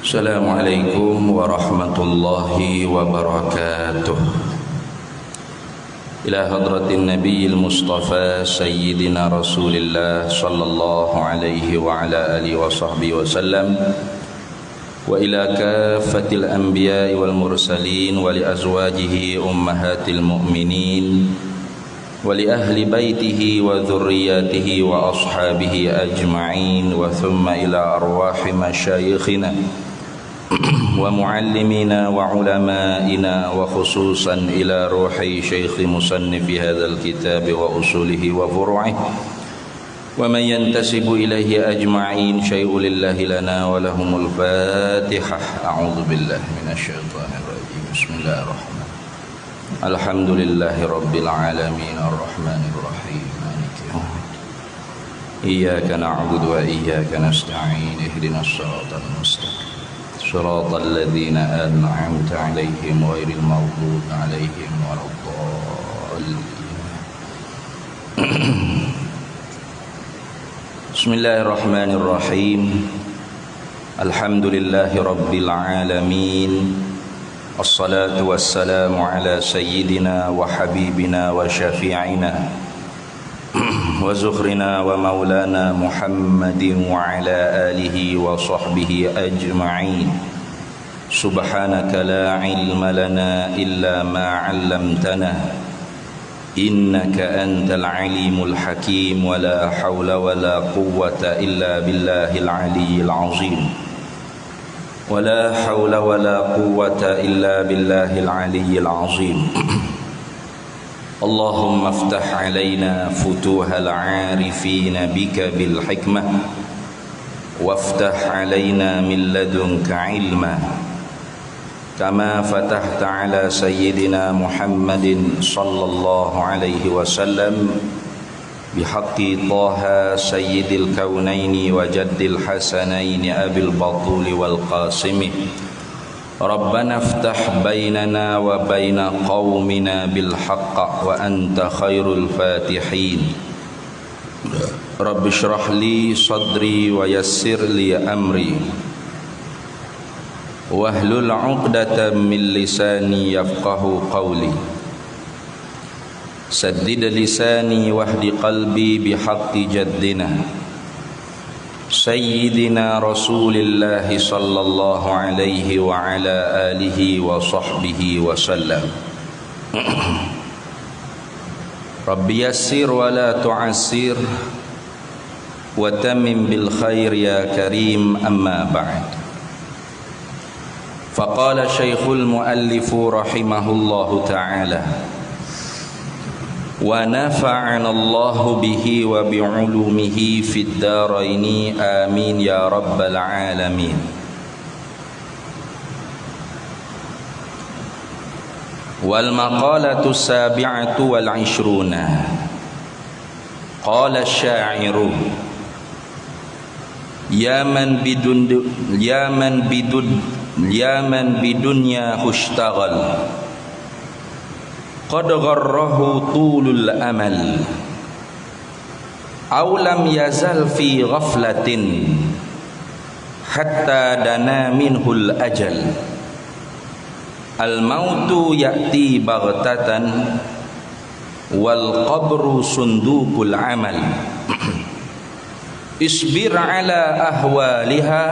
Assalamualaikum warahmatullahi wabarakatuh. Ila hadratin nabiyil mustafa sayyidina rasulillah sallallahu alaihi wa ala alihi wa sahbihi wa sallam, wa ila kafatil anbiya'i wal mursalin wa li azwajihi ummahatil mu'minin wa li ahli baitihi wa dhurriyyatihi wa ashabihi ajma'in, wa thumma ila arwahi masyayikhina wa muallimina wa ulama'ina, wa khususan ila ruhi syekh musannifi hadzal kitab wa usulihi wa furu'ihi wa man yantasibu ilaihi ajma'in. Syai'un lillahi lana wa lahumul fatihah. A'udzu billahi minasyaitonir rajim. Bismillahirrahmanirrahim. Alhamdulillahi rabbil alamin arrahmanir rahim maliki yaumiddin. Iyyaka na'budu wa iyyaka nasta'in. Ihdinas siratal mustaqim. Shiratal ladzina an'amta 'alaihim ghairil maghdubi 'alaihim waladdallin. Bismillahirrahmanirrahim. Alhamdulillahi rabbil alamin. Assalatu wassalamu ala sayyidina wa habibina wa syafi'ina wa zukhrina wa maulana Muhammadin wa ala alihi wa sahbihi ajma'in. Subhanaka la ilma lana illa ma 'allamtana innaka antal alimul hakim, wa la hawla wa la quwwata illa billahil aliyyil azim. ولا حول ولا قوة إلا بالله العلي العظيم. اللهم افتح علينا فتوح العارفين بك بالحكمة، وافتح علينا من لدنك علما، كما فتحت على سيدنا محمد صلى الله عليه وسلم بحق طه سيد الكونين وجد الحسنين أبي البطول والقاسم. ربنا افتح بيننا وبين قومنا بالحق وأنت خير الفاتحين. رب اشرح لي صدري ويسر لي أمري واحلل عقدة من لساني يفقه قولي. سدد لساني واهد قلبي بحق جدنا سيدنا رسول الله صلى الله عليه وعلى آله وصحبه وسلم. رب يسر ولا تعسر وتمم بالخير يا كريم. أما بعد، فقال شيخ المؤلف رحمه الله تعالى: ونفعنا الله به وبعلومه في الدارين آمين يا رب العالمين. والمقالة 27 قال الشاعر: يا من بدنياه اشتغل قد غره طول الأمل، أو لم يزل في غفلة حتى دنا منه الأجل. الموت يأتي بغتة والقبر صندوق العمل. اصبر على أهوالها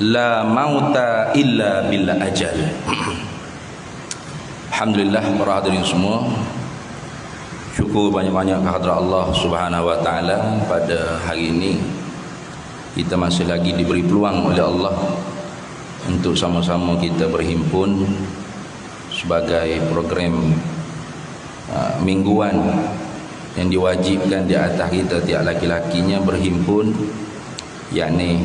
لا موت إلا بالأجل. Alhamdulillah, para hadirin semua, syukur banyak-banyak kehadrat Allah Subhanahu wa taala. Pada hari ini kita masih lagi diberi peluang oleh Allah untuk sama-sama kita berhimpun sebagai program mingguan yang diwajibkan di atas kita tiap laki-lakinya berhimpun, yakni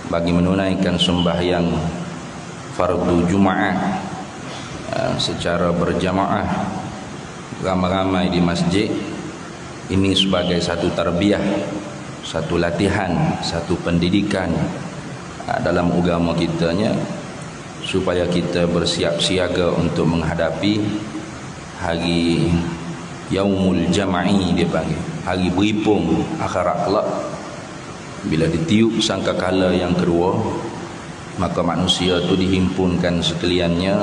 bagi menunaikan sembahyang fardu Jumaat secara berjamaah ramai-ramai di masjid. Ini sebagai satu tarbiyah, satu latihan, satu pendidikan dalam agama kitanya, supaya kita bersiap siaga untuk menghadapi hari Yaumul Jama'i, dia panggil hari berhimpun akhirat kelak, Bila ditiup sangkakala yang kedua, maka manusia tu dihimpunkan sekaliannya,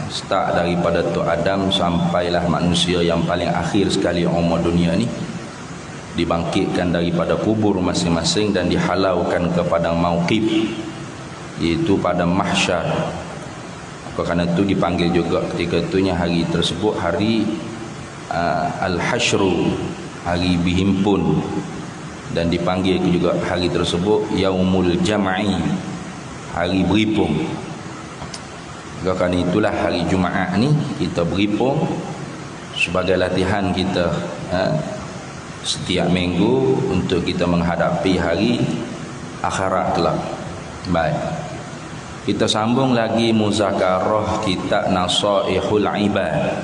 start daripada Tok Adam sampailah manusia yang paling akhir sekali umur dunia ni, dibangkitkan daripada kubur masing-masing dan dihalaukan ke padang mauqif, iaitu pada mahsyar. Kerana itu dipanggil juga ketika itunya hari tersebut hari al-hasyru, hari berhimpun, dan dipanggil juga hari tersebut yaumul jam'i, hari berhimpun. Kerana itulah hari Jumaat ni kita berhimpun sebagai latihan kita setiap minggu untuk kita menghadapi hari akhirat kelak. Baik, kita sambung lagi muzakarah kitab Nasaihul Ibad,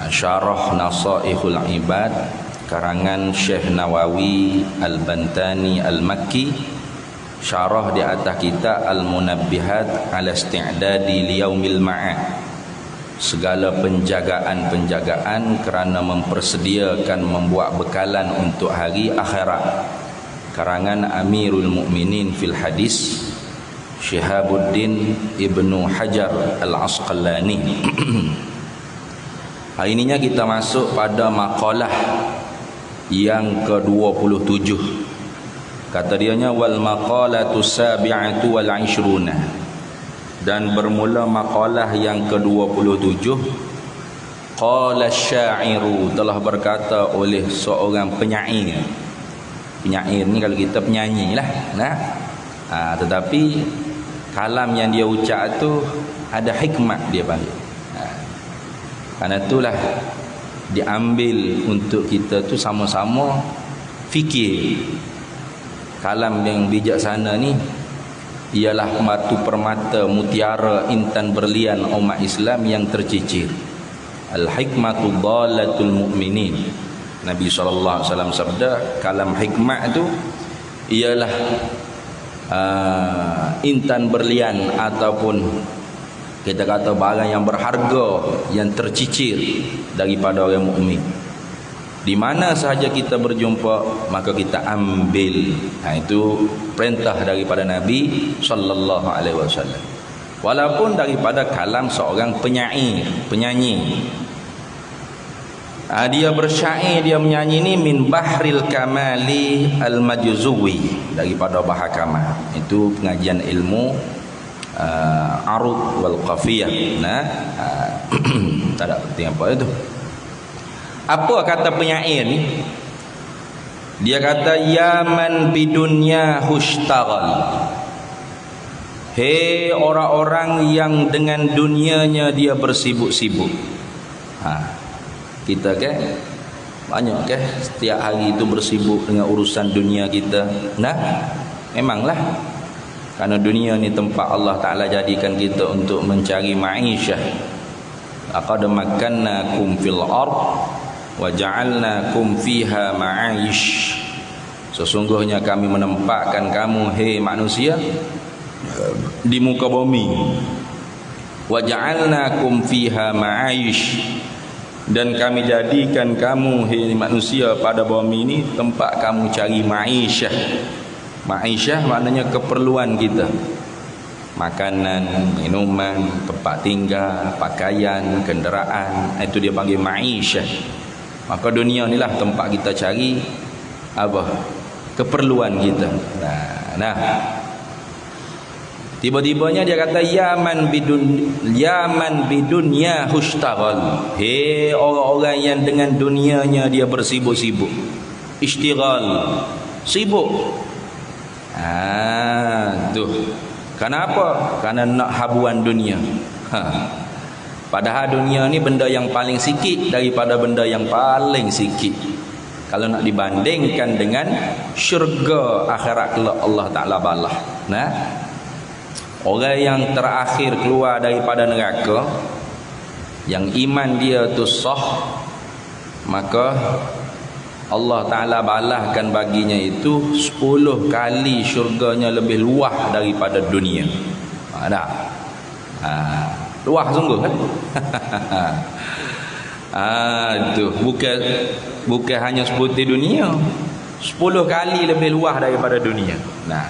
syarah Nasaihul Ibad karangan Syekh Nawawi Al-Bantani Al-Makki, syarah di atas kitab Al-Munabbihat ala Isti'dadi Liyaumil Ma'ad, segala penjagaan-penjagaan kerana mempersediakan, membuat bekalan untuk hari akhirat, karangan Amirul Mukminin fil Hadis Syihabuddin Ibnu Hajar Al-Asqalani. Hari ininya kita masuk pada maqalah yang ke-27. Kata dianya wal maqalatu sabi'atu wal 'ishruna, dan bermula maqalah yang ke-27. Qala syairu, telah berkata oleh seorang penyair. Penyair ni kalau kita penyanyi lah, tetapi kalam yang dia ucap tu ada hikmat dia panggil. Karena itulah diambil untuk kita tu sama-sama fikir. Kalam yang bijaksana ni ialah batu permata, mutiara, intan berlian umat Islam yang tercicir. Al-hikmatu dhalatul mu'minin. Nabi SAW sabda, kalam hikmat tu ialah intan berlian ataupun kita kata barang yang berharga yang tercicir daripada orang mukmin. Di mana sahaja kita berjumpa maka kita ambil. Itu perintah daripada Nabi sallallahu alaihi wasallam. Walaupun daripada kalam seorang penyair, penyanyi. Dia bersyair, dia menyanyi ni min bahril kamali al-majzuwi, daripada bahar kamal. Itu pengajian ilmu arud wal qafiyah. Tak ada penting apa itu. Apa kata penyair ni? Dia kata ya man bidunya hushtaghal, hei orang-orang yang dengan dunianya dia bersibuk-sibuk. Kita ke banyak ke setiap hari itu bersibuk dengan urusan dunia kita. Memanglah, kerana dunia ni tempat Allah Ta'ala jadikan kita untuk mencari ma'isyah. Laqad makkannakum fil ard wa ja'alnakum fiha ma'ish. Sesungguhnya kami menempatkan kamu, hei manusia, di muka bumi. Wa ja'alnakum fiha ma'ish, dan kami jadikan kamu, hei manusia, pada bumi ini tempat kamu cari ma'isyah. Ma'isyah maknanya keperluan kita, makanan, minuman, tempat tinggal, pakaian, kenderaan. Itu dia panggil ma'isyah. Maka dunia inilah tempat kita cari apa? Keperluan kita. Tiba-tibanya dia kata yaman bidunya hushtaghal, hei orang-orang yang dengan dunianya dia bersibuk-sibuk. Ishtighal, sibuk. Tuh. Kenapa? Karena nak habuan dunia. Padahal dunia ni benda yang paling sikit daripada benda yang paling sikit kalau nak dibandingkan dengan syurga akhirat kelak Allah Ta'ala balah. Orang yang terakhir keluar daripada neraka, yang iman dia tu sah, maka Allah Ta'ala balahkan baginya itu 10 kali syurganya lebih luah daripada dunia. Luah sungguh kan? Itu bukan hanya seperti dunia. 10 kali lebih luas daripada dunia. Nah,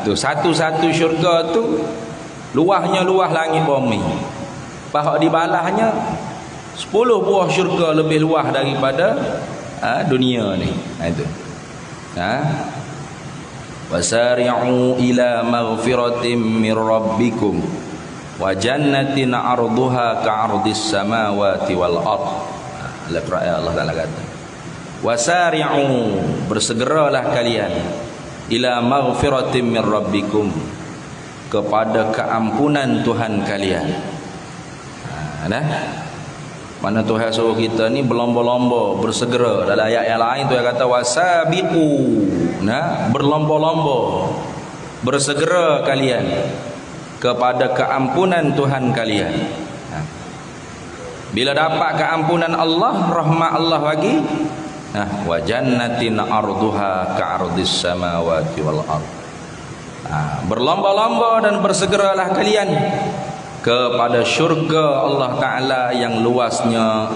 tu satu-satu syurga tu luahnya luah langit bumi. Pahak dibalahnya 10 buah syurga lebih luas daripada dunia ni. Itu. Wasari'u ila maghfiratin min rabbikum wa jannatin 'arduha ka'ardis samawati wal ard. Allah Taala kata, wasari'u, bersegeralah kalian, ila maghfiratin min rabbikum, kepada keampunan Tuhan kalian. Mana Tuhan suruh kita ni berlomba-lomba, bersegera. Dalam ayat yang lain Tuhan kata wasabiqu, berlomba-lomba, bersegera kalian kepada keampunan Tuhan kalian. Bila dapat keampunan Allah, rahmat Allah bagi, wa jannatin arduha ka'ardis samawati wal ard. Berlomba-lomba dan bersegeralah kalian kepada syurga Allah Ta'ala yang luasnya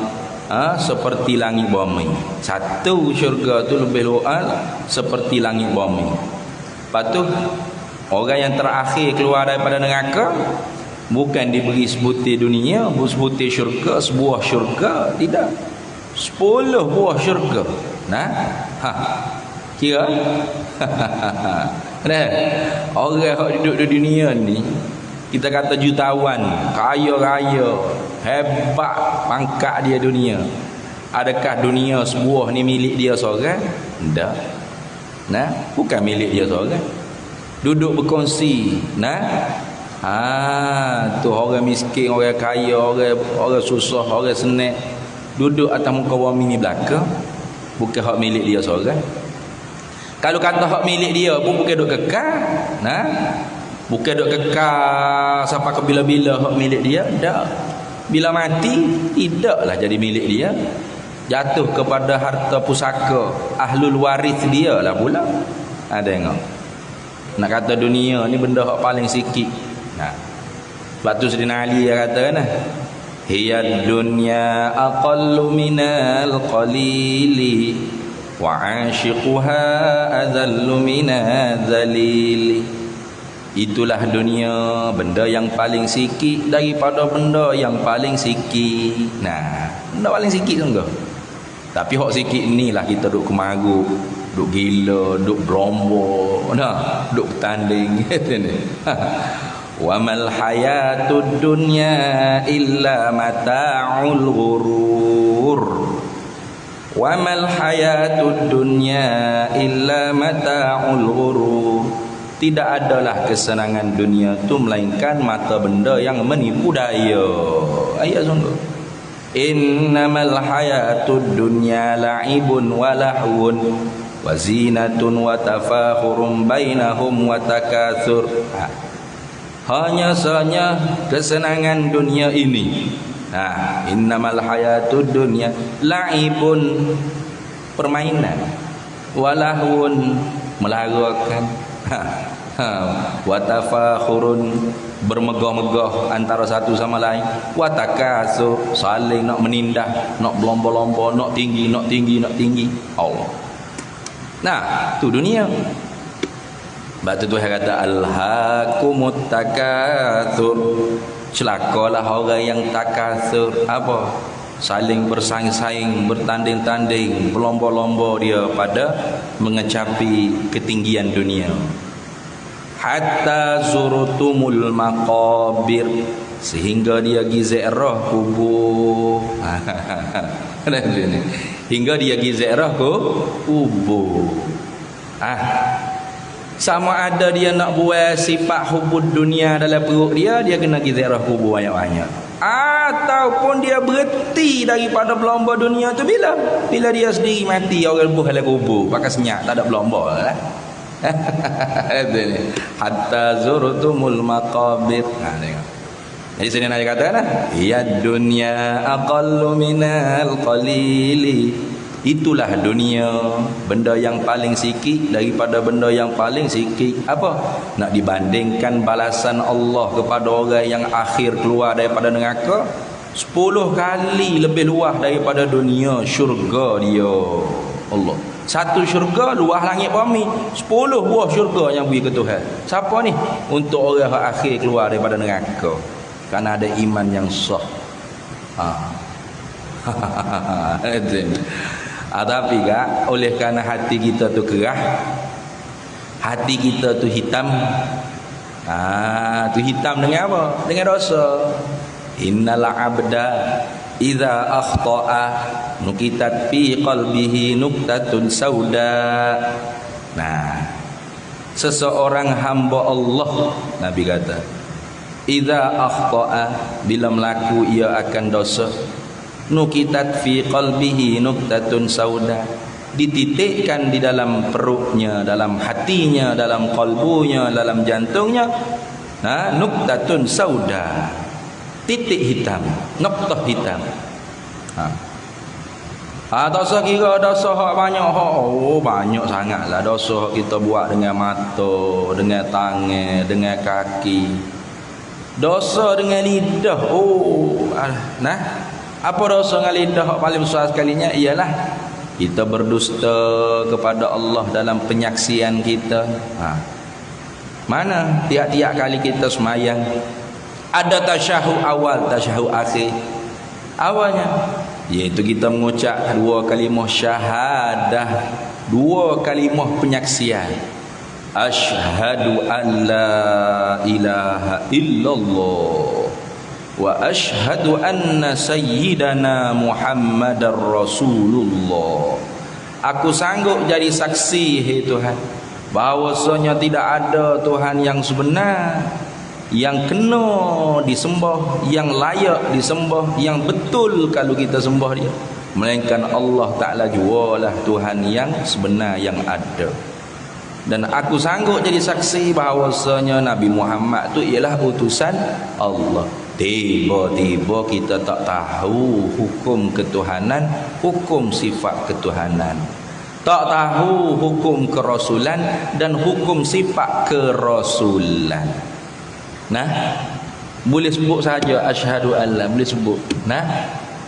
seperti langit bumi. Satu syurga tu lebih luas seperti langit bumi. Lepas tu orang yang terakhir keluar daripada neraka bukan diberi sebutir dunia, sebutir syurga, sebuah syurga, tidak, 10 buah syurga. Kira orang yang duduk di dunia ni, kita kata jutawan, kaya-raya, hebat pangkat dia dunia. Adakah dunia sebuah ni milik dia seorang? Tak. Bukan milik dia seorang. Duduk berkongsi. Tu orang miskin, orang kaya, orang susah, orang senang, duduk atas muka bumi ni belaka. Bukan hak milik dia seorang. Kalau kata hak milik dia pun bukan duk kekal. Bukan duk kekal sampai ke bila-bila hak milik dia. Tak. Bila mati, tidaklah jadi milik dia. Jatuh kepada harta pusaka ahlul waris dia lah pula. Tengok. Nak kata dunia ni benda hak paling sikit. Sebab tu Sayyidina Ali dia kata kan, hiya dunya aqallu minal qalili wa 'ashiquha adallu minadh dhalili. Itulah dunia, benda yang paling sikit daripada benda yang paling sikit. Benda paling sikit sungguh. Tapi hak sikit ni lah kita duk kemaru, duk gila, duk berombo, duk bertanding. Wa mal hayatud dunya illa mata'ul ghurur. Wa mal hayatud dunya illa mata'ul ghurur. Tidak adalah kesenangan dunia tu melainkan mata benda yang menipu daya. Ayat sungguh. Innamal hayatud dunya la'ibun wa lahwun wa zinatun wa tafakhurun bainahum wa takatsur. Hanya saja kesenangan dunia ini. Innamal hayatud dunya la'ibun, permainan, walahun, melarakan, wa tafakhurun, bermegah-megah antara satu sama lain, wa takatsur, saling nak menindah, nak berlomba-lomba, nak tinggi, nak tinggi, nak tinggi. Allah. Tu dunia. Sebab tu Tuhan kata alhaakumut takatsur. Celakalah orang yang takatsur. Apa? Saling bersaing-saing, bertanding-tanding, berlomba-lomba dia pada mengecapi ketinggian dunia. Hatta zurtumul maqabir, sehingga dia giziarah kubur. Hingga dia giziarah kubur. Sama ada dia nak buat sifat hubud dunia dalam perut dia, dia kena pergi ziarah kubur banyak-banyak. Ataupun dia berhenti daripada berlomba dunia tu bila dia sendiri mati, orang lebuh dalam kubur, pakai senyap, tak ada berlomba lah. Hatta zurtumul maqabir. Tengok. Jadi Sayyidina Ali kata ya dunya aqallu minal qalili. Itulah dunia, benda yang paling sikit daripada benda yang paling sikit. Apa? Nak dibandingkan balasan Allah kepada orang yang akhir keluar daripada neraka 10 kali lebih luas daripada dunia, syurga dia. Allah. Satu syurga luah langit bumi, 10 buah syurga yang bagi ke Tuhan. Siapa ni? Untuk orang yang akhir keluar daripada neraka, kerana ada iman yang sah. Tapi kak, oleh kerana hati kita tu kerah, hati kita tu hitam. Tu hitam dengan apa? Dengan dosa. Innal abda idza akhta'a nukitat fi qalbihi nuktatun sauda. Nah, seseorang hamba Allah, Nabi kata, idza akhta'a, bila melaku ia akan dosa, nukitat fi qalbihi nuktatun sauda, dititikkan di dalam perutnya, dalam hatinya, dalam kalbunya, dalam jantungnya, nuktatun sauda, titik hitam, noktah hitam. Dosa kira dosa hak banyak, banyak sangatlah dosa hak kita buat dengan mata, dengan tangan, dengan kaki. Dosa dengan lidah. Apa dosa dengan lidah hak paling besar sekalinya? Ialah kita berdusta kepada Allah dalam penyaksian kita. Mana tiap-tiap kali kita semayang ada tasyahud awal, tasyahud akhir. Awalnya iaitu kita mengucap 2 kalimah syahadah, 2 kalimah penyaksian. Asyhadu an la ilaha illallah wa asyhadu anna sayyidana Muhammadar Rasulullah. Aku sanggup jadi saksi, hai Tuhan, bahawasanya tidak ada Tuhan yang sebenar, yang kena disembah, yang layak disembah, yang betul kalau kita sembah dia, melainkan Allah Ta'ala jualah Tuhan yang sebenar yang ada. Dan aku sanggup jadi saksi bahawasanya Nabi Muhammad tu ialah utusan Allah. Tiba-tiba kita tak tahu hukum ketuhanan, hukum sifat ketuhanan, tak tahu hukum kerasulan dan hukum sifat kerasulan. Boleh sebut saja asyhadu alla, boleh sebut.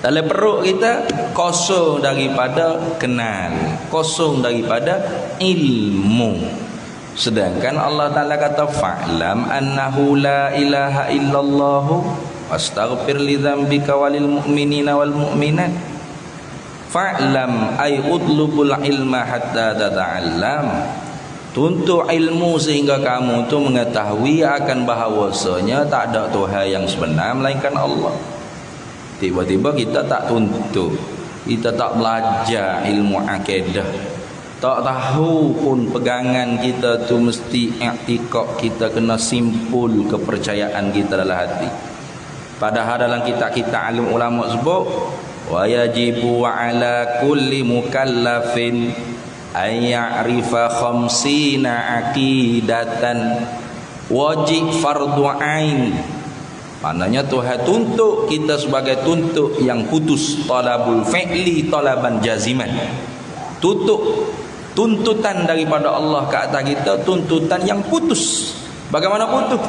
Dalam perut kita kosong daripada kenal, kosong daripada ilmu. Sedangkan Allah Ta'ala kata fa'lam annahu la ilaha illallah wastaghfir li dzambika walil mu'minina wal mu'minat. Fa'lam ay utlubul ilma hatta tata'allam. Tuntut ilmu sehingga kamu tu mengetahui akan bahawasanya tak ada Tuhan yang sebenar melainkan Allah. Tiba-tiba kita tak tuntut, kita tak belajar ilmu akidah, tak tahu pun pegangan kita tu mesti i'tikad, kita kena simpul kepercayaan kita dalam hati. Padahal dalam kitab-kitab alim ulama sebut wa yajibu ala kulli mukallafin ay ya'rifa khamsina aqidatan, wajib fardu ain. Maknanya Tuhan tuntut kita sebagai tuntut yang putus, talabul fi'li talaban jaziman. Tuntutan daripada Allah ke atas kita, tuntutan yang putus. Bagaimana putus?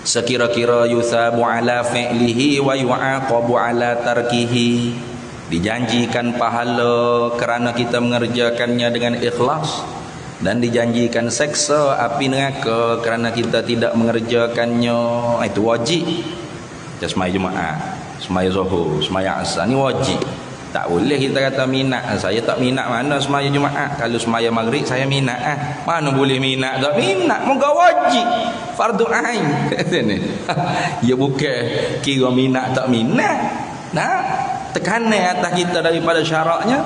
Sekira-kira yuthabu ala fi'lihi wa yu'aqabu ala tarkihi. Dijanjikan pahala kerana kita mengerjakannya dengan ikhlas, dan dijanjikan seksa api neraka kerana kita tidak mengerjakannya. Itu wajib. Kita semaya Jumaat, semaya Zuhur, semaya Asar, ni wajib. Tak boleh kita kata minat. Saya tak minat mana semaya Jumaat. Kalau semaya Maghrib saya minat. Mana boleh minat tak minat. Moga wajib, fardu ain. Ya bukan kira minat tak minat. Tekanan atas kita daripada syaratnya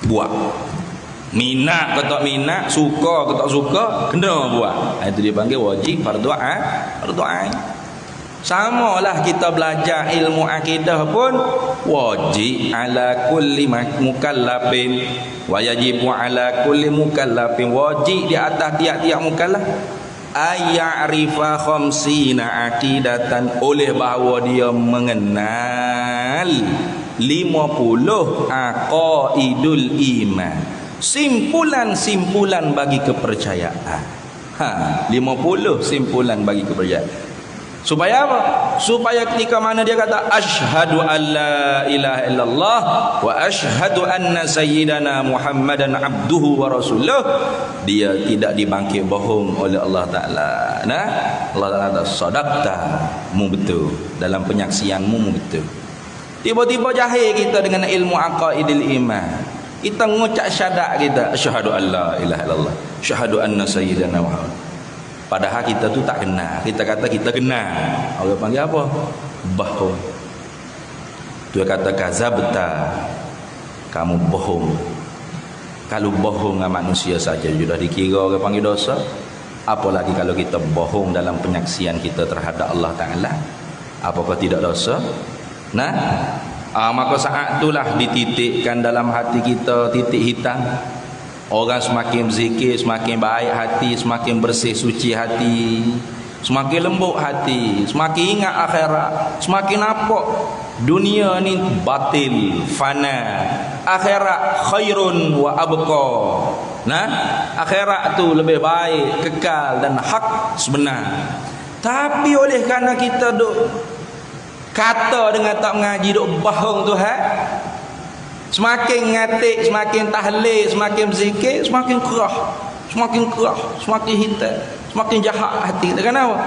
buat. Minat ke tak minat, suka ke tak suka, kena buat. Itu dia panggil wajib fardu ain. Samalah kita belajar ilmu akidah pun wajib ala kulli mukallafin wa yajibu ala kulli mukallafin, wajib di atas tiap-tiap mukallaf ayya'rifa khamsina aqidatan, oleh bahawa dia mengenal 50 aqaidul iman, simpulan-simpulan bagi kepercayaan. 50 simpulan bagi kepercayaan. Supaya apa? Supaya ketika mana dia kata asyhadu alla ilaha illallah wa asyhadu anna sayyidana Muhammadan abduhu wa rasuluh, dia tidak dibangkit bohong oleh Allah Taala. Nah, Allah Taala kata sadaqta, mu betul, dalam penyaksianmu mu betul. Tiba-tiba jahil kita dengan ilmu aqaidil iman. Kita mengucap syahadat kita, asyhadu alla ilaha illallah, asyhadu anna sayyidana Muhammad. Padahal kita tu tak kenal. Kita kata kita kenal. Orang panggil apa? Bohong. Dia kata kazabta, kamu bohong. Kalau bohong dengan manusia saja sudah dikira orang panggil dosa, apalagi kalau kita bohong dalam penyaksian kita terhadap Allah Ta'ala. Apakah tidak dosa? Nah, maka saat itulah dititikkan dalam hati kita titik hitam. Orang semakin berzikir, semakin baik hati, semakin bersih suci hati, semakin lembut hati, semakin ingat akhirat, semakin nampak dunia ni batil, fana, akhirat khairun wa abqa. Nah, akhirat tu lebih baik, kekal dan hak sebenar. Tapi oleh kerana kita duk kata dengan tak mengaji, duk bohong Tuhan, semakin ngatik, semakin tahlil, semakin berzikir, semakin kerah, semakin hitam, semakin jahat hati kita. Kenapa?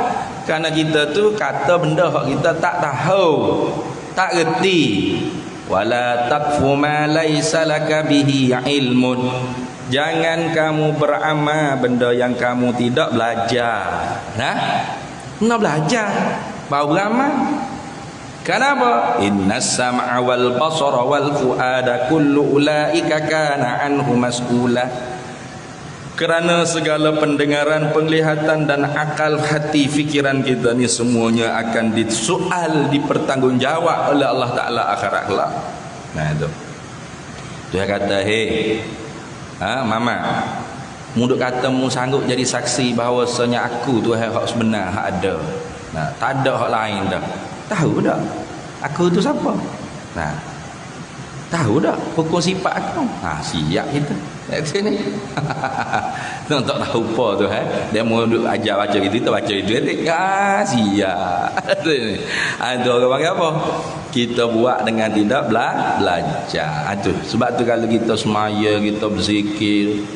Kerana kita tu kata benda hak kita tak tahu, tak reti. Wala taqfu ma laysa laka bihi ilmun. Jangan kamu beramal benda yang kamu tidak belajar. Nah, nak belajar baru beramal. Kenapa? Innas sam'a wal basara wal fuada kullu ulaika kana anhu mas'ula. Kerana segala pendengaran, penglihatan dan akal hati, fikiran kita ni semuanya akan disoal, dipertanggungjawab oleh Allah Ta'ala akhirat kelak. Nah itu. Dia kata, "Hei, mama, mu duk kata mu sanggup jadi saksi bahawasanya aku tu hak sebenar, hak ada. Nah, tak ada hak lain dah. Tahu tak aku tu siapa? Nah, tahu tak hukum sifat aku? Siap kita kat sini. Tak tahu apa tu dia mau duk ajar baca gitu, kita baca itu siap. Ada orang panggil apa? Kita buat dengan tidak belajar. Sebab tu kalau kita semaya, kita berzikir,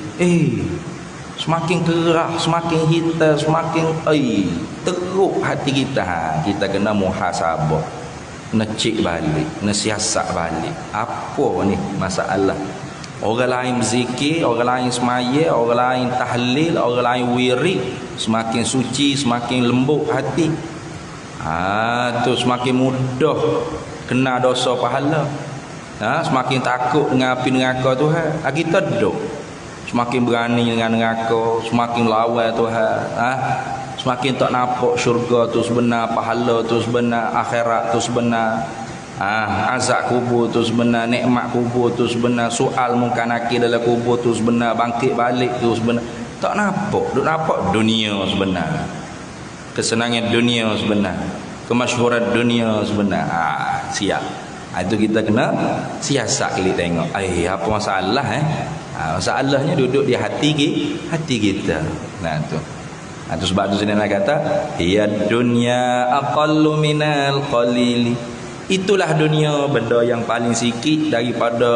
semakin kerah, semakin hitam, semakin teruk hati kita. Kita kena muhasabah, kena cek balik, kena siasat balik. Apa ni masalah? Orang lain berzikir, orang lain semaya, orang lain tahlil, orang lain wirid, semakin suci, semakin lembut hati. Tu semakin mudah kena dosa pahala. Semakin takut dengan api neraka Tuhan. Kita duduk semakin berani dengan neraka, semakin lawan Tuhan. Semakin tak nampak syurga tu sebenar, pahala tu sebenar, akhirat tu sebenar, azab kubur tu sebenar, nikmat kubur tu sebenar, soal mungkar nakir dalam kubur tu sebenar, bangkit balik tu sebenar. Tak nampak, duk nampak dunia sebenar, kesenangan dunia sebenar, kemasyhuran dunia sebenar. Siap. Itu kita kena siasat kali tengok. Apa masalah masalahnya duduk di hati kita. Nah tu. Itu sebab tu sini nak kata ya dunya aqallu minal qalili. Itulah dunia, benda yang paling sikit daripada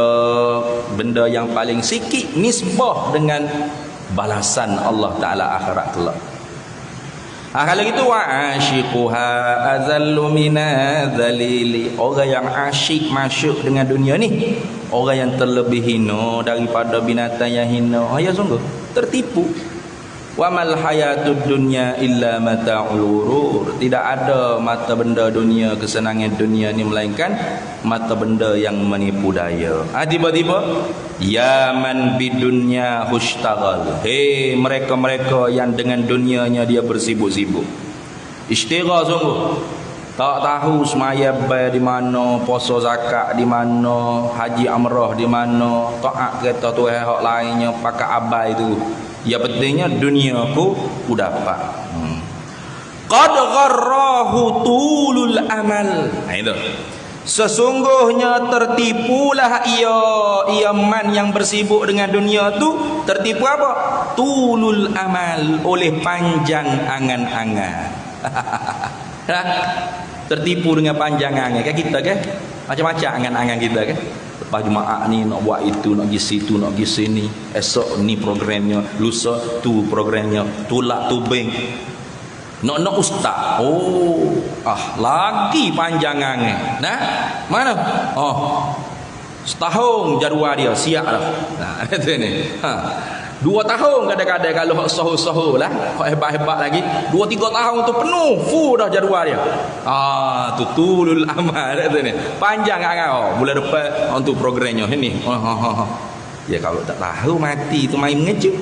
benda yang paling sikit, nisbah dengan balasan Allah Taala akhirat kelak. Kalau gitu wa asyiquha azallu minadzalili. Orang yang asyik masuk dengan dunia ni, orang yang terlebih hina daripada binatang yang hina. Ya sungguh tertipu. Wa mal hayatud dunya illa mata'ul ghurur. Tidak ada mata benda dunia, kesenangan dunia ni melainkan mata benda yang menipu daya. Tiba-tiba ya man bidunya hushtaghal. Hei mereka-mereka yang dengan dunianya dia bersibuk-sibuk. Istighal sungguh. Tak tahu semaya bayar di mana, puasa zakat di mana, haji umrah di mana, taat kereta Tuhan hak lainnya, pakai abai tu. Ya pentingnya dunia aku dapat. Qad gharrahu tulul amal. Itu. Sesungguhnya tertipulah ia man yang bersibuk dengan dunia tu. Tertipu apa? Tulul amal, oleh panjang angan-angan. tertipu dengan panjang angan kan kita kan. Macam-macam angan-angan kita kan. Lepas Jumaat ni nak buat itu, nak pergi situ, nak pergi sini. Esok ni programnya, lusa tu programnya, tulak tubing. Nak ustaz. Oh, lagi panjang angan. Nah, mana? Setahun jadual dia siap dah. Nah, itu ni. 2 tahun kadang-kadang kalau hak sahur-sahur lah, hak hebat-hebat lagi, 2-3 tahun tu penuh full dah jadual dia. Tu tulul amal tu ni. Panjang angan bulan depan untuk programnya ni. Ya kalau tak tahu mati tu main mengejut.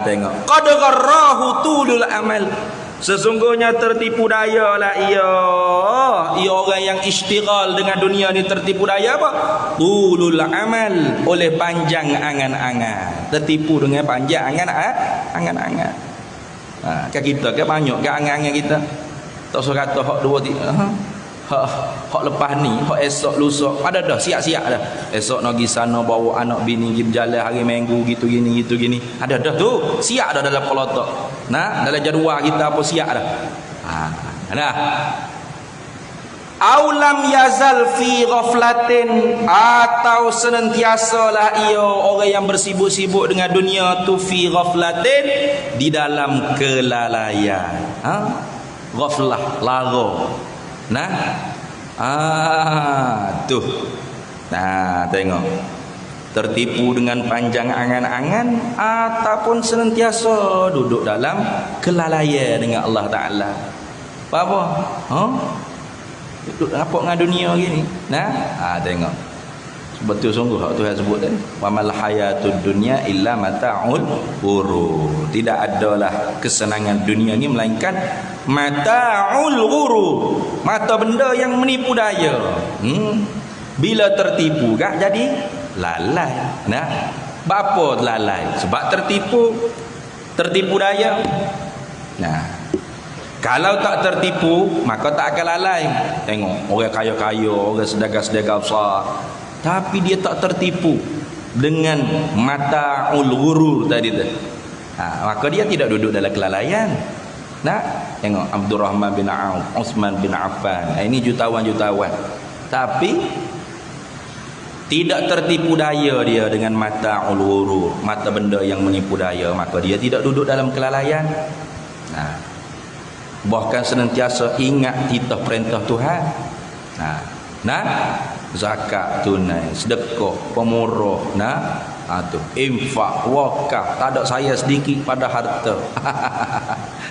Tengok. Qad gharrahu tulul amal. Sesungguhnya tertipu daya lah ia orang yang istighal dengan dunia ni tertipu daya apa? Tulul amal, oleh panjang angan-angan. Tertipu dengan panjang angan-angan. Kan kita kan banyak kan angan-angan kita. Tak usah kata hak 2 hak lepas ni, hak esok lusa ada dah siap-siap dah. Esok nak pergi sana bawa anak bini pergi berjalan hari Minggu gitu gini. Ada dah tu, siap dah dalam kepala otak. Nah, dalam jadual kita apa siap dah. Dah. Aulam yazal fi ghaflatin, atau senantiasalah ia orang yang bersibuk-sibuk dengan dunia tu fi ghaflatin, di dalam kelalaian. Ghaflah, lara. Nah, tuh. Nah, tengok. Tertipu dengan panjang angan-angan ataupun senantiasa duduk dalam kelalaian dengan Allah Taala. Apa? Duduk rapok dengan dunia gini. Nah, tengok. Betul sungguh Tuhan sebut tadi. Wa mal hayatud dunya illa mata'ul ghurur. Tidak adalah kesenangan dunia ni melainkan mata'ul ghurur, mata benda yang menipu daya. Bila tertipu gak jadi lalai. Nah, apa lalai? Sebab tertipu daya. Nah, kalau tak tertipu maka tak akan lalai. Tengok orang kaya-kaya, orang sedagar-sedagar besar, tapi dia tak tertipu dengan mata'ul ghurur tadi tu. Maka dia tidak duduk dalam kelalaian. Nah, tengok Abdurrahman bin Auf, Utsman bin Affan. Ini jutawan-jutawan. Tapi tidak tertipu daya dia dengan mata'ul ghurur, mata benda yang menipu daya, maka dia tidak duduk dalam kelalaian. Bahkan senantiasa ingat titah perintah Tuhan. Zakat tunai, sedekah, pemurah, tu infak, wakaf, tak ada saya sedikit pada harta.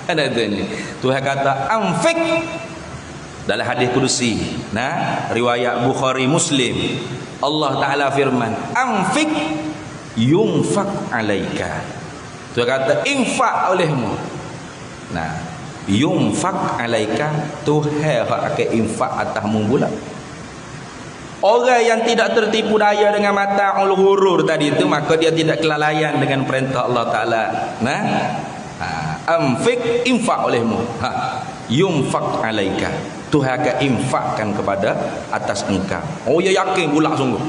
Ada tu ni. Tuhan kata anfik dalam hadis kudusi. Riwayat Bukhari Muslim. Allah Taala firman, anfik yunfak alaika. Tuhan kata infak olehmu. Yunfak alaika, Tuhan akan infak atasmu pula. Orang yang tidak tertipu daya dengan mata'ul ghurur tadi itu, maka dia tidak kelalaian dengan perintah Allah Ta'ala. Anfik, infak olehmu. Yunfak alaika, Tuhan akan infakkan kepada atas engkau. Ya yakin pula sungguh.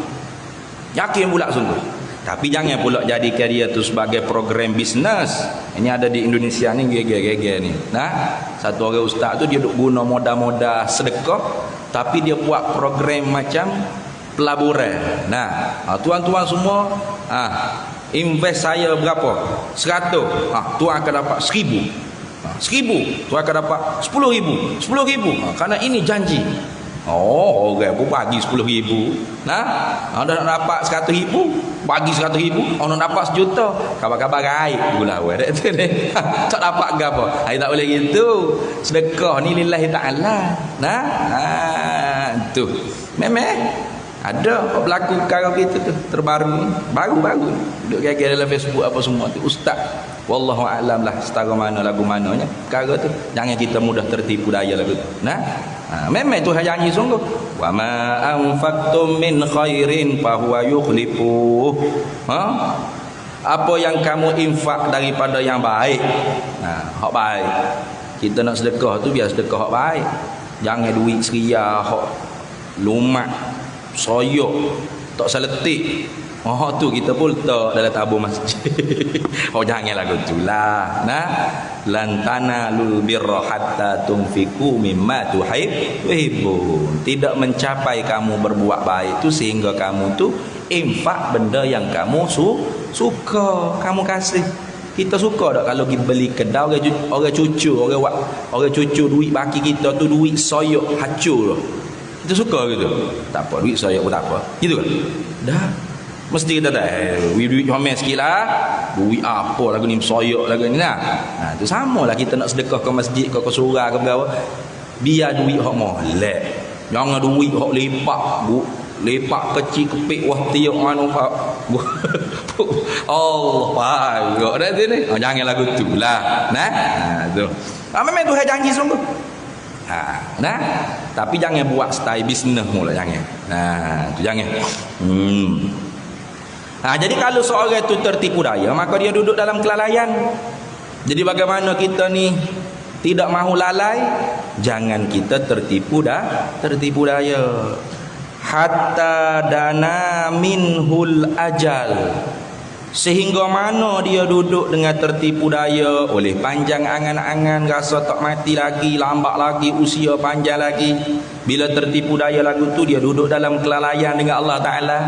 Yakin pula sungguh. Tapi jangan pula jadikan dia tu sebagai program bisnes. Ini ada di Indonesia ni geger-geger ni. Satu orang ustaz tu dia duk guna modal-modal sedekah, tapi dia buat program macam pelaburan. Tuan-tuan semua, invest saya berapa? 100. Tuan akan dapat 1000. 1000, tuan akan dapat 10,000. 10,000. Kerana ini janji. Orang pun bagi 10,000. Dah nak dapat 100,000, bagi 100,000. Orang nak dapat 1,000,000. Kabar-kabar gaib pula tak dapat ke apa. Tak boleh gitu. Sedekah ni lillahi ta'ala. Tu memang ada berlaku perkara gitu tu, terbaru baru duduk gaya dalam Facebook apa semua tu. Ustaz wallahu a'lam lah setara mana lagu mananya perkara tu. Jangan kita mudah tertipu daya lagu tu. Memang Tuhan janji sungguh, wa ma anfaqtum min khairin fa huwa yukhlifu. Apa yang kamu infak daripada yang baik, hak baik. Kita nak sedekah tu biar sedekah hak baik. Jangan duit seria hak lumat, soyok, tak seletik. Oh tu kita pun letak dalam tabung masjid. Oh janganlah gitulah. Nah, lan tanalul birra hatta tunfiqu mimma tuhibbun. Tidak mencapai kamu berbuat baik tu sehingga kamu tu infak benda yang kamu suka, kamu kasih. Kita suka tak kalau pergi beli kedai orang cucu, orang cucu duit baki kita tu duit soyok hacur. Kita suka gitu. Tak apa duit soyok pun tak apa. Gitu kan? Dah. Mesti kita dah duit comel sikit lah. Duit apa lagu ni soyok lagu ni lah. Ha, tu sama lah kita nak sedekah ke masjid ke surau ke berapa. Biar duit hok molek. Jangan duit hok lepak kecil kepik wah tiuk anu Allah payah dah tu ni. Oh, jangan lagu tu lah. Nah. Ha tu. Memang Tuhan janji sungguh. Ha, nah. Tapi jangan buat style bisnes mula jangan. Nah, tu jangan. Ha, jadi kalau seorang itu tertipu daya, maka dia duduk dalam kelalaian. Jadi bagaimana kita ni tidak mahu lalai? Jangan kita tertipu daya. Hatta dana minhul ajal. Sehingga mana dia duduk dengan tertipu daya oleh panjang angan-angan, rasa tak mati lagi, lambat lagi, usia panjang lagi. Bila tertipu daya lagu tu dia duduk dalam kelalaian dengan Allah Ta'ala,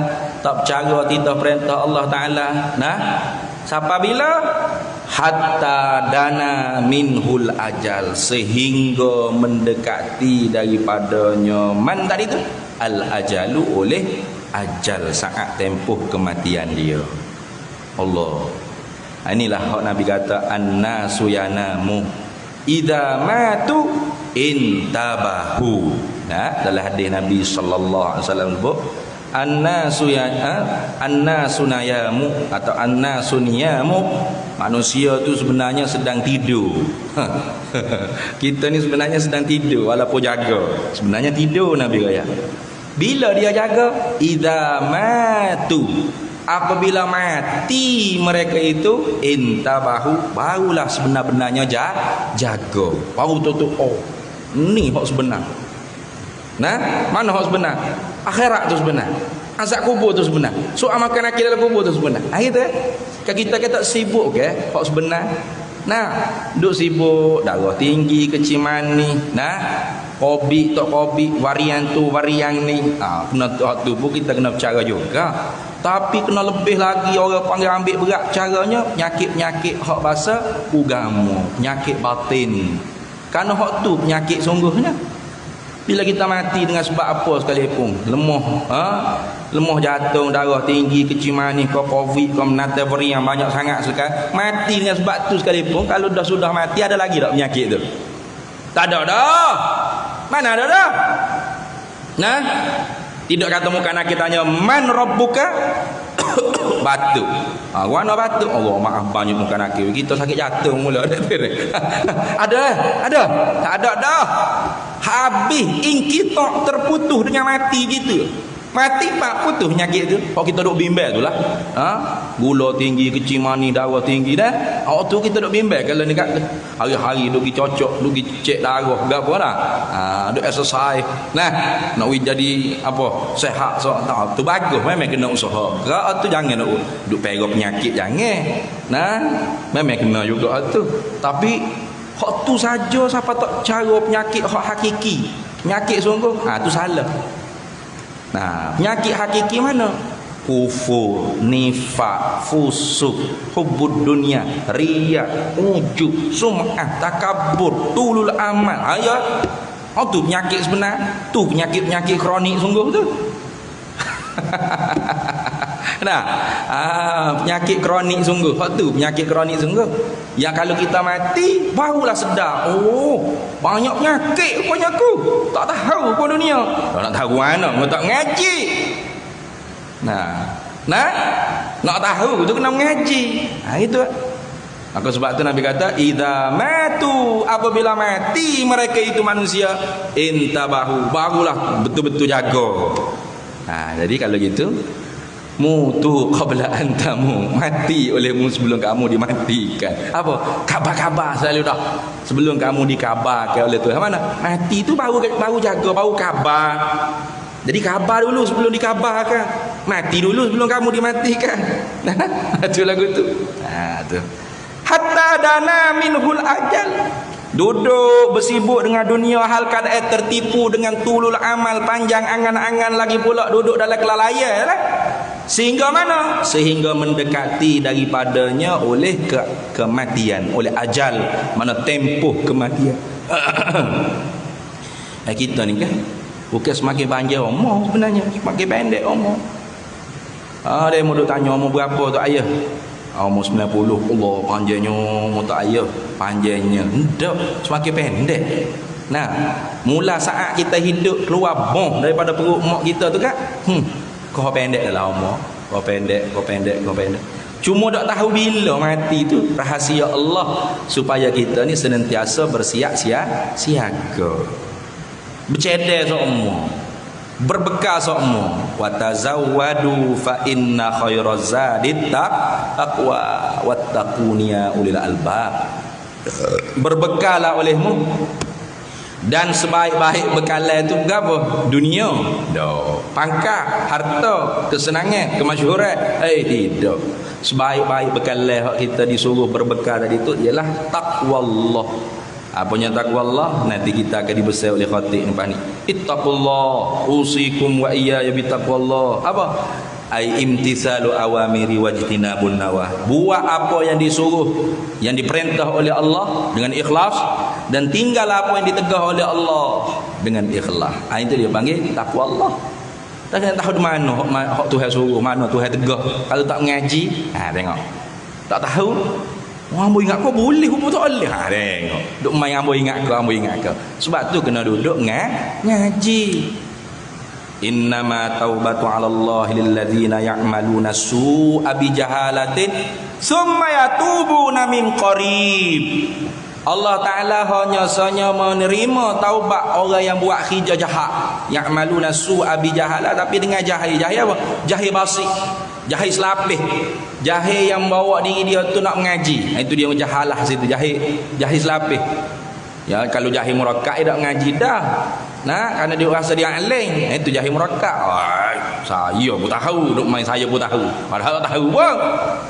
tak percaya titah perintah Allah Ta'ala. Nah, sampai bila? Hatta dana minhul ajal, sehingga mendekati daripadanya man tadi tu al ajalu, oleh ajal, saat tempoh kematian dia. Allah. Inilah hak Nabi kata annasu yanamu idza matu intabahu. Nah, dalam hadis Nabi sallallahu alaihi wasallam sebut annasu nayamu atau annasu niyamu, manusia tu sebenarnya sedang tidur. Kita ni sebenarnya sedang tidur walaupun jaga. Sebenarnya tidur Nabi kata. Bila dia jaga? Idza matu, apabila mati mereka itu intabahu, barulah sebenar-benarnya jaga. Baru tu oh, ni hak sebenar. Nah, mana hak sebenar? Akhirat tu sebenar. Azab kubur tu sebenar. Soal makan akil dalam kubur tu sebenar. Gitu kita kata sibuk ke hak sebenar. Nah, duk sibuk darah tinggi, kecil manis. Nah, COVID tak COVID, varian tu varian ni. Kena tu pun kita kena bercara juga. Tapi kena lebih lagi orang panggil ambil berat caranya penyakit-penyakit hak bahasa agama, penyakit batin. Kerana hak tu penyakit sungguhnya. Bila kita mati dengan sebab apa sekalipun, lemah jantung, darah tinggi, kecil manis, COVID, menata varian banyak sangat sekarang, mati dengan sebab tu sekalipun, kalau dah sudah mati ada lagi tak penyakit tu? Tak ada dah. Mana ada dah? Nah, tidak kata muka nak kita tanya man rabbuka batu. Warna batu. Allah maaf banyak muka nak kita sakit jatuh mula. Ada? Tak ada dah. Habis ingkitok terputus dengan mati gitu. Mati pak putus penyakit tu. Kalau kita duk bimbang tu lah. Gula tinggi, kecil manis, darah tinggi dah. Awak tu kita duk bimbang kalau ni kat hari-hari duk pergi cocok, duk pergi cek darah gapo dah. Duk exercise. Nah, nak jadi apa? Sehat so tak. Tu bagus memang kena usaha. Gerak tu jangan duk pergi penyakit jangan. Nah, memang kena juga tu. Tapi hak tu saja siapa tak cara penyakit hak hakiki. Penyakit sungguh, tu salah. Nah, penyakit hakiki mana? Kufur, nifak, fusuk, hubbud dunia, riya, ujub, sum'ah, takabur, tulul amal. Ayat. Tu penyakit sebenar. Tu penyakit-penyakit kronik sungguh tu. Nah, penyakit kronik sungguh. Hak tu penyakit kronik sungguh. Yang kalau kita mati barulah sedar. Oh, banyak penyakit rupanya aku. Tak tahu pun dunia. Tak nak tahu mana, mau tak ngaji. Nah, nak tahu tu kena mengaji. Itu. Maka sebab tu Nabi kata idza matu, apabila mati mereka itu manusia intabahu, barulah betul-betul jaga. Jadi kalau gitu mutu qabla antamu, mati olehmu sebelum kamu dimatikan. Apa? Kabar-kabar selalu dah. Sebelum kamu dikabarkan oleh Tuhan. Mana? Mati tu baru jaga, baru kabar. Jadi kabar dulu sebelum dikabarkan. Mati dulu sebelum kamu dimatikan. Itu lagu tu. Tu. Hatta dana minhul ajal. Duduk bersibuk dengan dunia hal keadaan tertipu dengan tulul amal, panjang angan-angan lagi pula duduk dalam kelalaian lah. Sehingga mana? Sehingga mendekati daripadanya oleh kematian, oleh ajal, mana tempoh kematian. Kita ni kan bukan semakin panjang umur sebenarnya, semakin pendek umur. Dia mau tanya umur berapa tu ayah? Umur 90. Allah, panjangnya umur tak ayah. Panjangnya tidak, semakin pendek. Nah, mula saat kita hidup keluar bom daripada perut mak kita tu kan, kau pendek dalam umur. Kau pendek. Cuma tak tahu bila mati tu. Rahsia Allah supaya kita ni senantiasa bersiap-siaga. Bercedek seumur, berbekal seumur. Wa tazawwadu fa inna khairaz zadit taqwa wattaquni ya ulil albab. Berbekallah olehmu, dan sebaik-baik bekalan itu apa? Dunia, pangkat, harta, kesenangan, kemasyhuran. Tidak. Sebaik-baik bekalan kita disuruh berbekal tadi itu ialah taqwallah. Apanya taqwallah? Nanti kita akan dibesar oleh khatib ni. Ittaqullah usikum wa iyaya bitaqwallah. Apa? Ai imtithalu awamiri wajtinabun nawah. Buat apa yang disuruh, yang diperintah oleh Allah dengan ikhlas, dan tinggal apa yang ditegah oleh Allah dengan ikhlas. Itu dia panggil takwa Allah. Tak kena tahu di mana hak Tuhan suruh, mana Tuhan tegah. Kalau tak mengaji, tengok. Tak tahu, ambo ingat kau boleh, kau tak boleh. Tengok. Duk main ambo ingat kau. Sebab tu kena duduk ngaji. Innama taubatu 'ala Allah lil ladzina ya'maluna su'a bi jahalatin summa yatubuna min qarib. Allah Ta'ala hanya saja menerima taubat orang yang buat khija jahat, ya'maluna su'a bi jahalah, tapi dengan jahil. Jahil apa? Jahil basik, jahil selapih, jahil yang bawa diri dia tu nak mengaji. Itu dia jahalah situ, jahil selapih. Ya, kalau jahil murakkab dia tak mengaji dah. Nah, kerana dia rasa dia alim, itu jahil murakkab. Saya pun tahu, duk main saya pun tahu. Padahal tak tahu pun.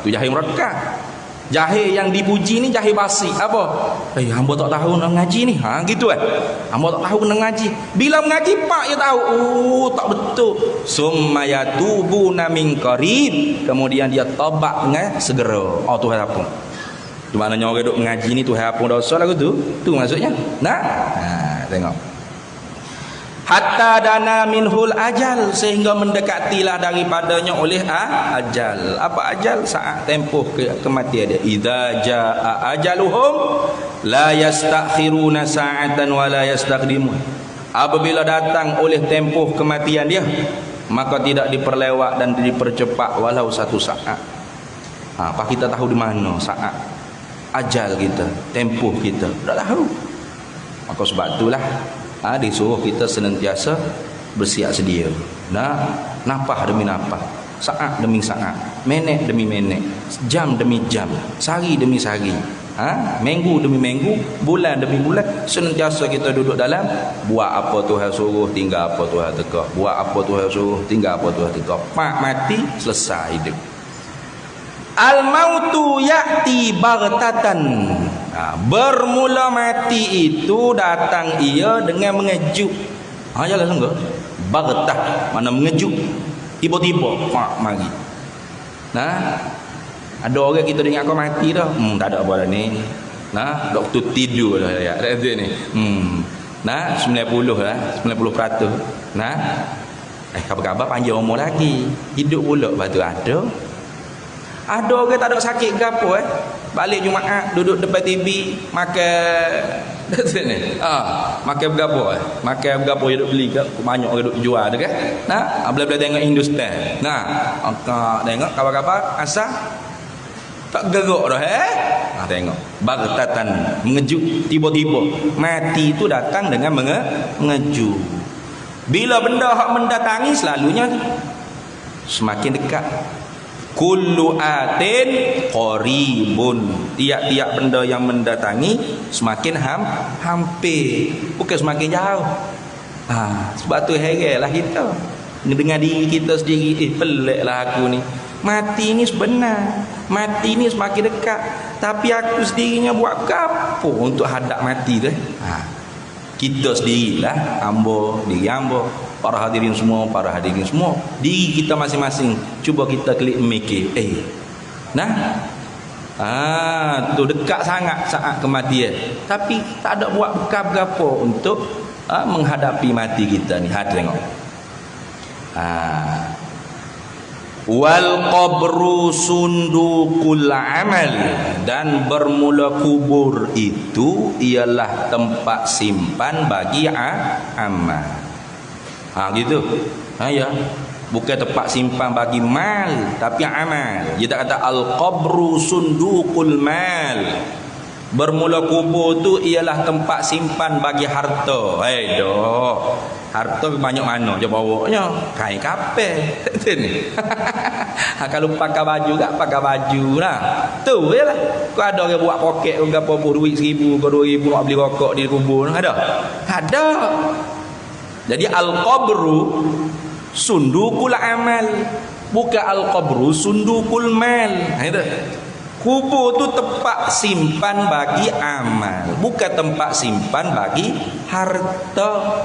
Tu jahil murakkab. Jahil yang dipuji ni jahil basi. Apa? Hamba tak tahu nak ngaji ni. Gitu hamba tak tahu nak ngaji. Bila mengaji pak dia tahu. Tak betul. Summa yatubuna min qarib. Kemudian dia taubat dengan segera. Tuhan apa? Tu maknanya orang duk mengaji ni Tuhan apa dosa lagu tu. Tu maksudnya. Tengok. Hatta dana minhul ajal, sehingga mendekatilah daripadanya oleh ajal. Apa ajal? Saat tempoh kematian dia. Idza jaa ajaluhum la yastakhiruna sa'atan wa la yastaqdimun. Apabila datang oleh tempoh kematian dia, maka tidak diperlewat dan dipercepat walau satu saat. Apa kita tahu di mana saat ajal kita, tempoh kita? Tak tahu. Maka sebab itulah disuruh kita senantiasa bersiap sedia. Napah demi napah, saat demi saat, minit demi minit, jam demi jam, sehari demi sehari, minggu demi minggu, bulan demi bulan, senantiasa kita duduk dalam buat apa Tuhan suruh, tinggal apa Tuhan tegak. Buat apa Tuhan suruh, tinggal apa Tuhan tegak. Pak mati, selesai hidup. Al-mautu ya'ti baghtatan. Bermula mati itu datang ia dengan mengejut. Jalan sungguh. Baghtah mana mengejut. Tiba-tiba mari. Ada orang kita dengar kau mati dah. Tak ada apa dah ni. Doktor tidur dah ya. Ada ni. 90 lah, 90%. Khabar-khabar panjang umur lagi. Hidup pula batu ada. Ada orang tak ada sakit ke apa balik Jumaat duduk depan TV makan makan berapa makan berapa dia duk beli ke banyak orang duk jual tu kan. Bila-bila tengok Hindustan tengok kawan-kawan asal tak gerak dah tengok baghtatan, mengejut, tiba-tiba mati itu datang dengan mengejut. Bila benda hak mendatangi selalunya semakin dekat. Kullu atin qaribun. Tiap-tiap benda yang mendatangi semakin hampir, bukan semakin jauh. Sebab tu heranlah kita. Dengan diri kita sendiri, peliklah aku ni. Mati ni sebenar, mati ni semakin dekat, tapi aku sendirinya buat apa untuk hadap mati tu? Kita sendirilah, hamba, diri hamba, para hadirin semua, diri kita masing-masing. Cuba kita klik mikir, tu dekat sangat saat kematian, tapi tak ada buat berapa untuk menghadapi mati kita ni. Tengok. Wal qabru sundukul amal, dan bermula kubur itu ialah tempat simpan bagi amal. Gitu. Ya. Bukan tempat simpan bagi mal, tapi amal. Dia tak kata al qabru sundukul mal. Bermula kubur tu ialah tempat simpan bagi harta. Harta banyak mana je bawanya? Kain kapel. Ni. Kalau pakai baju tak pakai baju lah. Tu jelah. Kau ada orang buat poket ke apa duit 1,000 ke 2,000 nak beli rokok di kubur. Ada. Jadi al-qabru sundukul amal, bukan al-qabru sundukul mal. Itu. Kubur tu tempat simpan bagi amal, bukan tempat simpan bagi harta.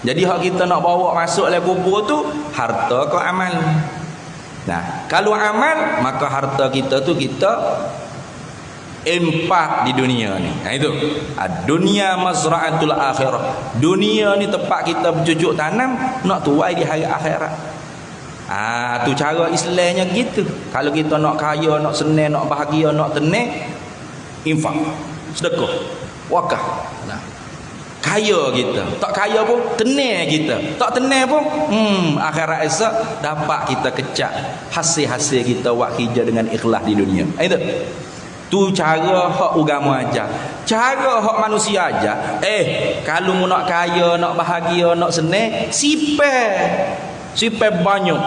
Jadi hak kita nak bawa masuk dalam kubur tu harta ke amal. Kalau amal, maka harta kita tu kita infak di dunia ni. Itu. Dunia mazra'atul akhirah. Dunia ni tempat kita bercucuk tanam nak tuai di hari akhirat. Tu cara Islamnya gitu. Kalau kita nak kaya, nak senang, nak bahagia, nak tenang, infak, sedekah, wakaf. Kaya kita, tak kaya pun tenang kita, tak tenang pun akhirat esok dapat kita kecak hasil-hasil kita buat kerja dengan ikhlas di dunia. Itu. Tu cara hak agama aja. Cara hak manusia aja. Kalau mu nak kaya, nak bahagia, nak senang, sipai banyak.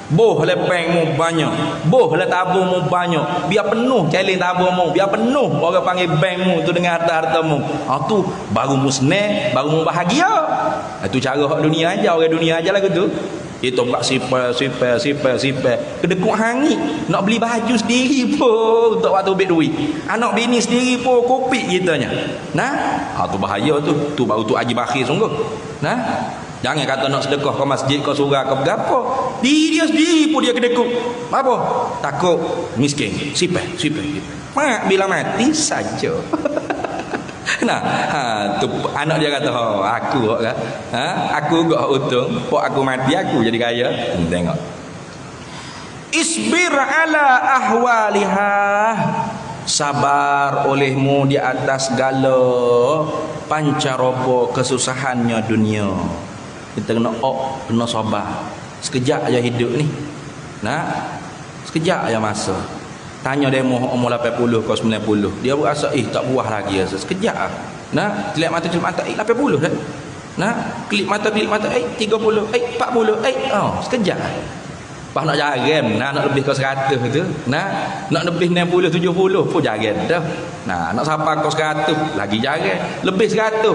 Boh lepeng mu banyak, boh le tabung mu banyak, biar penuh celeng tabung mu, biar penuh orang panggil bank mu tu dengan harta-harta mu. Tu baru mu senang, baru mu bahagia. Itu cara hak dunia aja, orang dunia aja lah gitu. Itu buat sipai kedekut hangit nak beli baju sendiri pun untuk waktu ambil duit. Anak bini sendiri pun kopik kitanya. Tu bahaya tu baru tu haji bakhir sungguh. Jangan kata nak sedekah ke masjid, ke surau, ke berapa. Dia sendiri pun dia kedekut. Apa? Takut miskin. Sipai. Bila mati saja. Tu anak dia kata, aku gak untung. Pok aku mati, aku jadi kaya. Tengok. Isbir ala ahwalihah. Sabar olehmu di atas segala pancaroba kesusahannya dunia. Kita kena sabar. Sekejap aja hidup ni. Sekejap aja masa. Tanya demo umur 80 ke 90. Dia rasa tak buah lagi rasa. Sekejap ah. Kelip mata 80 dah. Kelip mata 30 40 sekejap. Pas nak jaram, nak lebih ke 100 tu. Nak lebih 60 70 pun jaram dah. Nak sampai ke 100 lagi jaram. Lebih 100.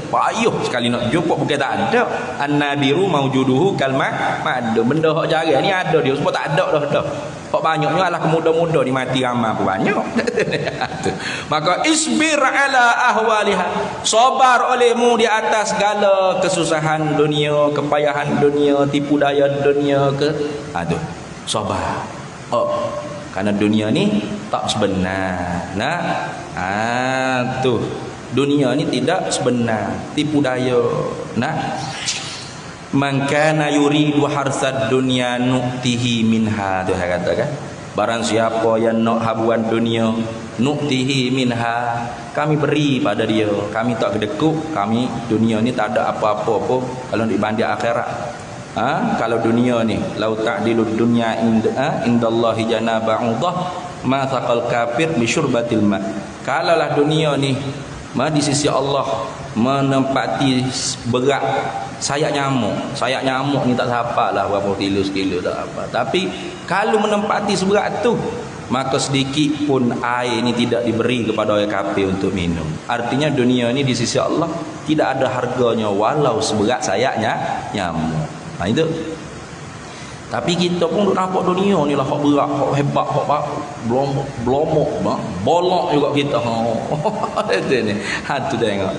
Payuh sekali nak jumpa bukan tak ada. An-nadiru maujuduhu kalma madu. Benda hak jaram ni ada dia semua tak ada dah. Hak banyaknya adalah kemuda-muda di mati ramai pun banyak. Maka isbir ala ahwaliha. Sabar olehmu di atas segala kesusahan dunia, kepayahan dunia, tipu daya dunia ke. Sabar. Karena dunia ni tak sebenar. Dunia ni tidak sebenar, tipu daya. Man kana yuridu harsad dunya nu'tihi minha. Tu saya katakan. Barang siapa yang nak habuan dunia, nu'tihi minha, kami beri pada dia. Kami tak kedekut. Kami dunia ni tak ada apa-apa pun kalau dibanding akhirat. Kalau dunia ni lau ta'dilud dunya indallahi janaba'udah ma saqal kafir bi syurbatil ma. Kalaulah dunia ni di sisi Allah menempati berat sayap nyamuk. Sayap nyamuk ni tak siapa lah berapa kilo sekilo tak apa. Tapi kalau menempati seberat tu, maka sedikit pun air ni tidak diberi kepada orang kafir untuk minum. Artinya dunia ni di sisi Allah tidak ada harganya walau seberat sayapnya nyamuk. Nah itu. Tapi kita pun duk nampak dunia ni lah hak berat, hak hebat, hak blomok, bolok juga kita. Itu ni. Tu tengok.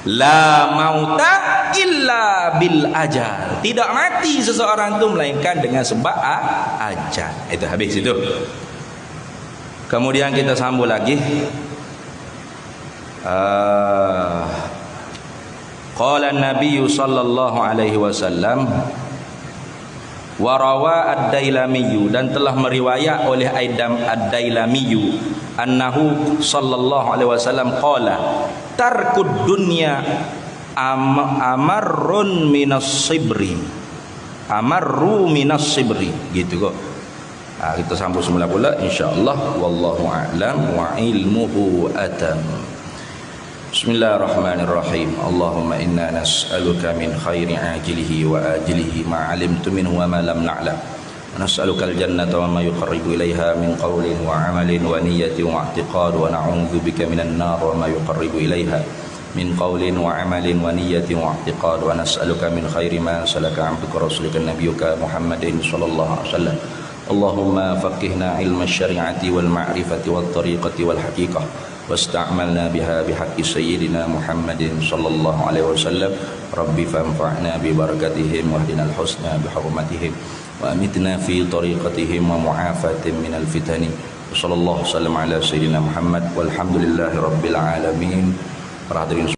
La mauta illa bil ajal. Tidak mati seseorang tu melainkan dengan sebab ajal. Itu habis itu. Kemudian kita sambung lagi. Qala an-nabiy sallallahu alaihi wasallam wa rawa ad-dailami, dan telah meriwayat oleh ad-dailami annahu sallallahu alaihi wasallam qala tarkud dunya amarrun minas sibri, amarru minas sibri, gitu kok. Kita sambung semula pula insyaallah. Wallahu a'lam wa ilmuhu atam. Bismillahirrahmanirrahim. Allahumma inna nas'aluka min khairi ajilihi wa ajilihi ma 'alimtu minhu wa ma lam na'lam. Nas'aluka al-jannata wa ma yuqarribu ilaiha min qawlin wa 'amalin wa niyyatin wa i'tiqad, wa na'udzu bika minan nar wa ma yuqarribu ilaiha min qawlin wa 'amalin wa niyyatin wa i'tiqad, wa nas'aluka min khairi ma salaka 'abduka rasulika nabiyyuka Muhammadin sallallahu alaihi wasallam. Allahumma faqihna ilma syari'ati wal ma'rifati wat tariqati wal haqiqah, wasta'malna biha bihaqqi sayyidina Muhammadin sallallahu alaihi wasallam. Rabbi fanfa'na bi barakatihim wahdinal husna bi hurmatihim wa amitna fi tariqatihim wa mu'afatin minal fitani. Sallallahu sallam ala sayyidina Muhammad walhamdulillahi rabbil alamin. Para hadirin